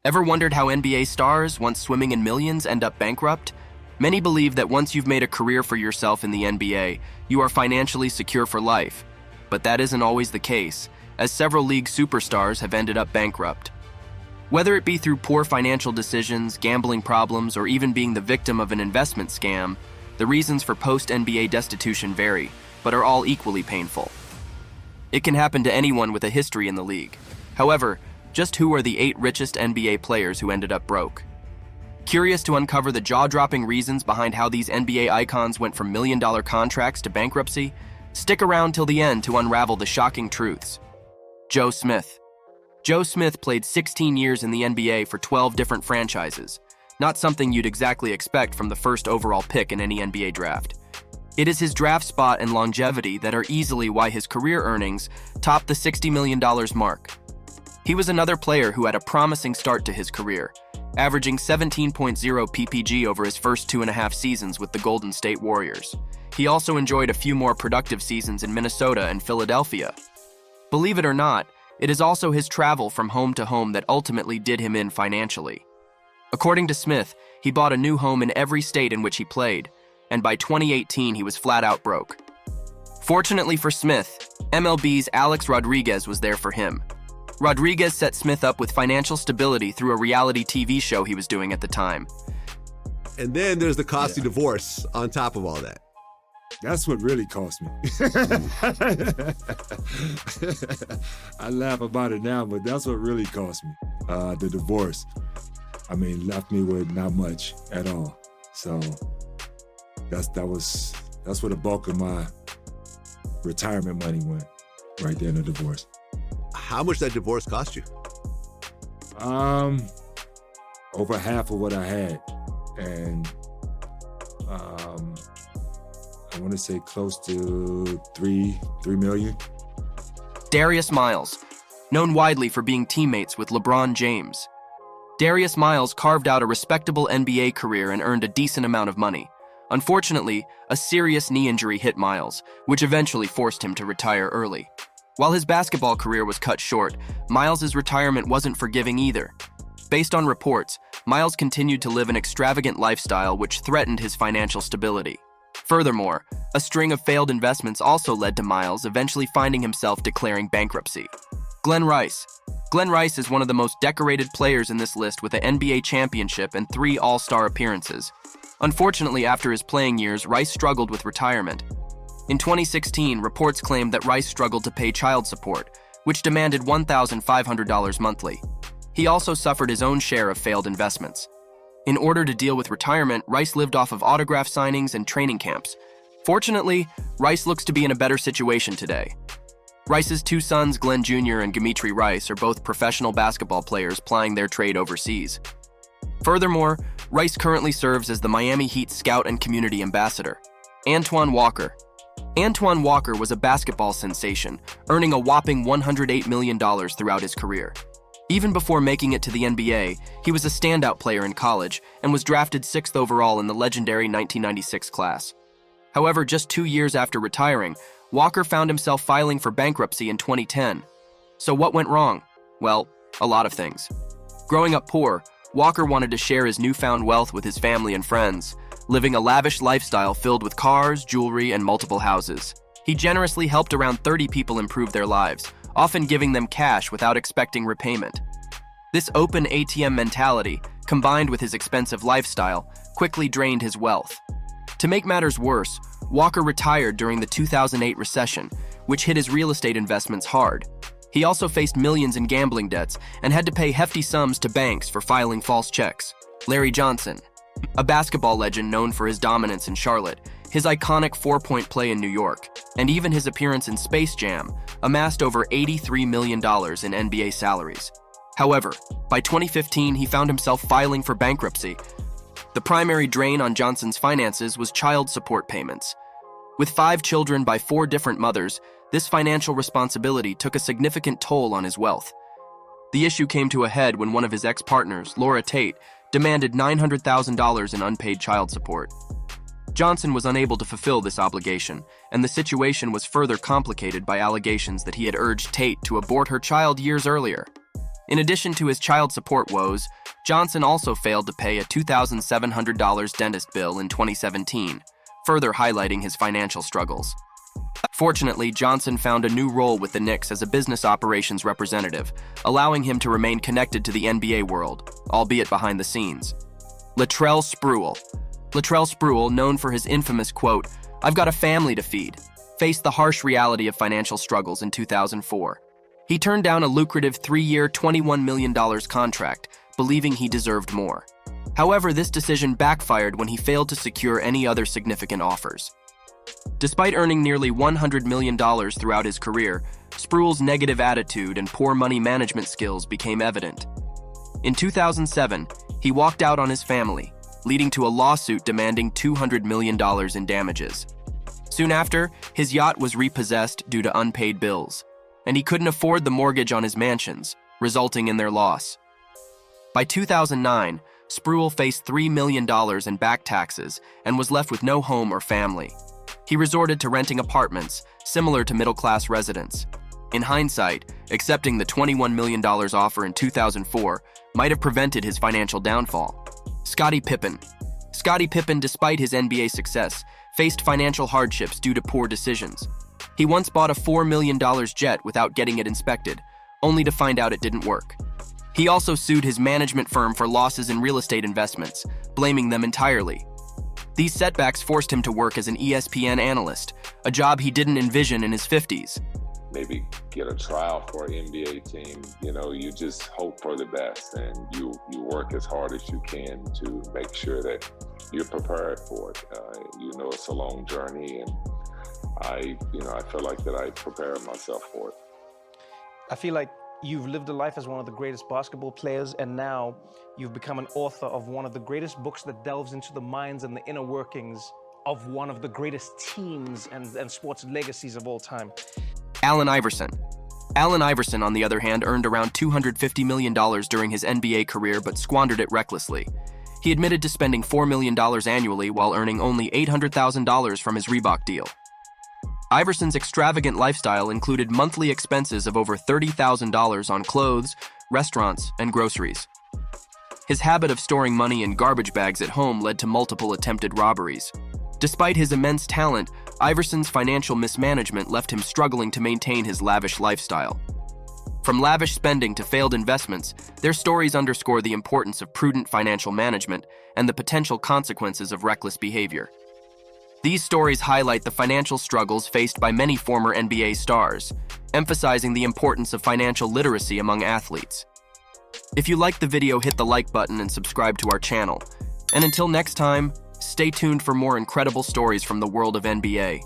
Ever wondered how NBA stars, once swimming in millions, end up bankrupt? Many believe that once you've made a career for yourself in the NBA, you are financially secure for life. But that isn't always the case, as several league superstars have ended up bankrupt. Whether it be through poor financial decisions, gambling problems, or even being the victim of an investment scam, the reasons for post-NBA destitution vary, but are all equally painful. It can happen to anyone with a history in the league. However, just who are the 8 richest NBA players who ended up broke? Curious to uncover the jaw-dropping reasons behind how these NBA icons went from million-dollar contracts to bankruptcy? Stick around till the end to unravel the shocking truths. Joe Smith. Joe Smith played 16 years in the NBA for 12 different franchises. Not something you'd exactly expect from the first overall pick in any NBA draft. It is his draft spot and longevity that are easily why his career earnings topped the $60 million mark. He was another player who had a promising start to his career, averaging 17.0 PPG over his first 2.5 seasons with the Golden State Warriors. He also enjoyed a few more productive seasons in Minnesota and Philadelphia. Believe it or not, it is also his travel from home to home that ultimately did him in financially. According to Smith, he bought a new home in every state in which he played, and by 2018 he was flat out broke. Fortunately for Smith, MLB's Alex Rodriguez was there for him. Rodriguez set Smith up with financial stability through a reality TV show he was doing at the time. And then there's the costly divorce on top of all that. That's what really cost me. I laugh about it now, but that's what really cost me. The divorce. I mean, left me with not much at all. So that's where the bulk of my retirement money went, right there in the divorce. How much that divorce cost you? Over half of what I had, and I want to say close to $3 million. Darius Miles, known widely for being teammates with LeBron James. Darius Miles carved out a respectable NBA career and earned a decent amount of money. Unfortunately, a serious knee injury hit Miles, which eventually forced him to retire early. While his basketball career was cut short, Miles' retirement wasn't forgiving either. Based on reports, Miles continued to live an extravagant lifestyle which threatened his financial stability. Furthermore, a string of failed investments also led to Miles eventually finding himself declaring bankruptcy. Glenn Rice. Glenn Rice is one of the most decorated players in this list with an NBA championship and 3 All-Star appearances. Unfortunately, after his playing years, Rice struggled with retirement. In 2016, reports claimed that Rice struggled to pay child support, which demanded $1,500 monthly. He also suffered his own share of failed investments. In order to deal with retirement, Rice lived off of autograph signings and training camps. Fortunately, Rice looks to be in a better situation today. Rice's 2 sons, Glenn Jr. and Dimitri Rice, are both professional basketball players plying their trade overseas. Furthermore, Rice currently serves as the Miami Heat scout and community ambassador. Antoine Walker. Antoine Walker was a basketball sensation, earning a whopping $108 million throughout his career. Even before making it to the NBA, he was a standout player in college and was drafted 6th overall in the legendary 1996 class. However, just 2 years after retiring, Walker found himself filing for bankruptcy in 2010. So what went wrong? Well, a lot of things. Growing up poor, Walker wanted to share his newfound wealth with his family and friends, living a lavish lifestyle filled with cars, jewelry, and multiple houses. He generously helped around 30 people improve their lives, often giving them cash without expecting repayment. This open ATM mentality, combined with his expensive lifestyle, quickly drained his wealth. To make matters worse, Walker retired during the 2008 recession, which hit his real estate investments hard. He also faced millions in gambling debts and had to pay hefty sums to banks for filing false checks. Larry Johnson, a basketball legend known for his dominance in Charlotte, his iconic 4-point play in New York, and even his appearance in Space Jam, amassed over $83 million in NBA salaries. However, by 2015, he found himself filing for bankruptcy. The primary drain on Johnson's finances was child support payments. With 5 children by 4 different mothers, this financial responsibility took a significant toll on his wealth. The issue came to a head when one of his ex-partners, Laura Tate, demanded $900,000 in unpaid child support. Johnson was unable to fulfill this obligation, and the situation was further complicated by allegations that he had urged Tate to abort her child years earlier. In addition to his child support woes, Johnson also failed to pay a $2,700 dentist bill in 2017, further highlighting his financial struggles. Fortunately, Johnson found a new role with the Knicks as a business operations representative, allowing him to remain connected to the NBA world, albeit behind the scenes. Latrell Sprewell. Latrell Sprewell, known for his infamous quote, "I've got a family to feed," faced the harsh reality of financial struggles in 2004. He turned down a lucrative 3-year, $21 million contract, believing he deserved more. However, this decision backfired when he failed to secure any other significant offers. Despite earning nearly $100 million throughout his career, Sprewell's negative attitude and poor money management skills became evident. In 2007, he walked out on his family, leading to a lawsuit demanding $200 million in damages. Soon after, his yacht was repossessed due to unpaid bills, and he couldn't afford the mortgage on his mansions, resulting in their loss. By 2009, Sprewell faced $3 million in back taxes and was left with no home or family. He resorted to renting apartments, similar to middle-class residents. In hindsight, accepting the $21 million offer in 2004 might have prevented his financial downfall. Scottie Pippen. Scottie Pippen, despite his NBA success, faced financial hardships due to poor decisions. He once bought a $4 million jet without getting it inspected, only to find out it didn't work. He also sued his management firm for losses in real estate investments, blaming them entirely. These setbacks forced him to work as an ESPN analyst, a job he didn't envision in his 50s. Maybe get a trial for an NBA team. You just hope for the best, and you work as hard as you can to make sure that you're prepared for it. It's a long journey, and I feel like that I prepared myself for it. I feel like you've lived a life as one of the greatest basketball players, and now you've become an author of one of the greatest books that delves into the minds and the inner workings of one of the greatest teams and sports legacies of all time. Allen Iverson. Allen Iverson, on the other hand, earned around $250 million during his NBA career but squandered it recklessly. He admitted to spending $4 million annually while earning only $800,000 from his Reebok deal. Iverson's extravagant lifestyle included monthly expenses of over $30,000 on clothes, restaurants, and groceries. His habit of storing money in garbage bags at home led to multiple attempted robberies. Despite his immense talent, Iverson's financial mismanagement left him struggling to maintain his lavish lifestyle. From lavish spending to failed investments, their stories underscore the importance of prudent financial management and the potential consequences of reckless behavior. These stories highlight the financial struggles faced by many former NBA stars, emphasizing the importance of financial literacy among athletes. If you liked the video, hit the like button and subscribe to our channel. And until next time, stay tuned for more incredible stories from the world of NBA.